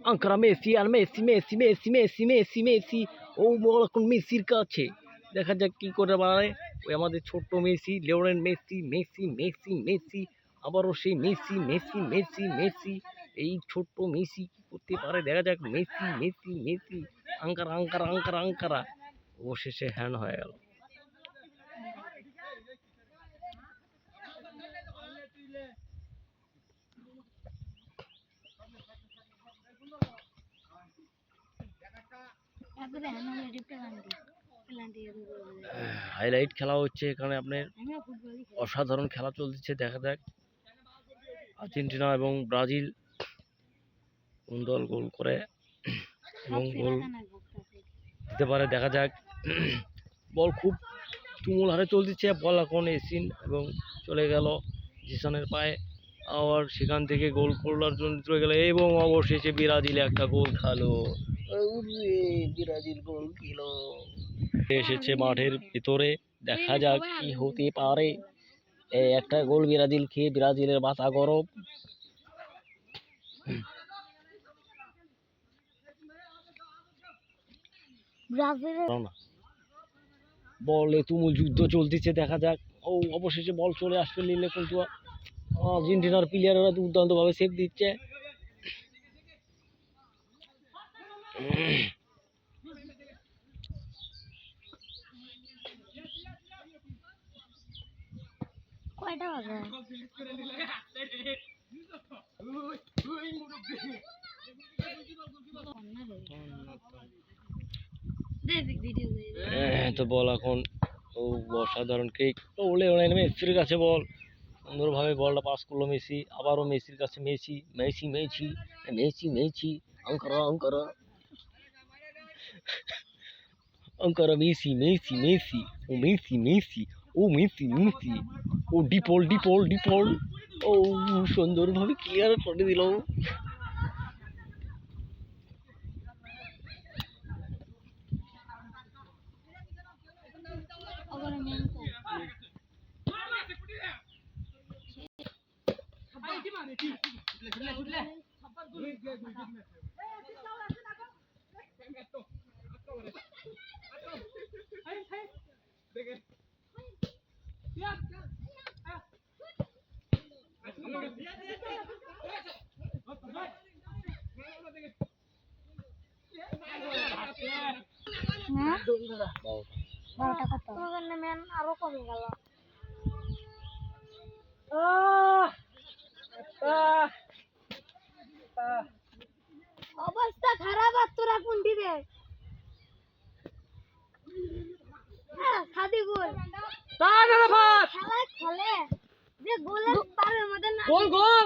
Ankara Messi আর Messi Messi Messi Messi Messi Messi. ও ball এখন মেসির কাছে, দেখা যাক কি করে পারে ওই আমাদের ছোট্ট Messi, Lionel Messi. Messi Messi Messi আবারও সেই মেসি মেসি মেসি মেসি। এই ছোট্ট মেসি কি করতে পারে দেখা যাক। Messi Messi Messi Ankara Ankara Ankara Ankara. অবশেষে হ্যান্ড হয়ে গেল। হাইলাইট খেলা হচ্ছে এখানে, আপনার অসাধারণ খেলা চলছে। দেখা যাক আর্জেন্টিনা এবং ব্রাজিল কোন দল গোল করে এবং গোল দিতে পারে দেখা যাক। বল খুব তুমুল হারে চলছে, বল এখন এসিন এবং চলে গেল জিসানের পায়ে, আবার সেখান থেকে গোল করার জন্য চলে গেল এবং অবশেষে ব্রাজিল একটা গোল খেলো। ব্রাজিল গোল খেলো, এসেছে মাঠের ভিতরে। দেখা যাক কি হতে পারে। একটা গোল ব্রাজিল খেয়ে ব্রাজিলের মাথা গরম। বলে তুমুল যুদ্ধ চলতেছে, দেখা যাক। ও অবশেষে বল চলে আসবে নিলে, কিন্তু আর্জেন্টিনার প্লেয়াররা দুর্দান্ত ভাবে সেভ দিচ্ছে। কয়টা বাজে? তো বল এখন ও অসাধারণ কেক ওলে ওলে মেসির কাছে বল সুন্দরভাবে বলটা পাস করলো মেসি। আবারও মেসির কাছে Messi Messi Messi Messi Messi Ankara Ankara Ankara Messi Messi Messi ও মেসি মেসি ও মেসি মেসি ও ডিপল ডিপল ডিপল। ও সুন্দরভাবে ক্লিয়ার করে দিল। আরো কমে গেল। অবস্থা খারাপ। আর তোরা কোনটি রে? খাদি গোল খেলা খেলে যে গোলের পারের মধ্যে গোল গোল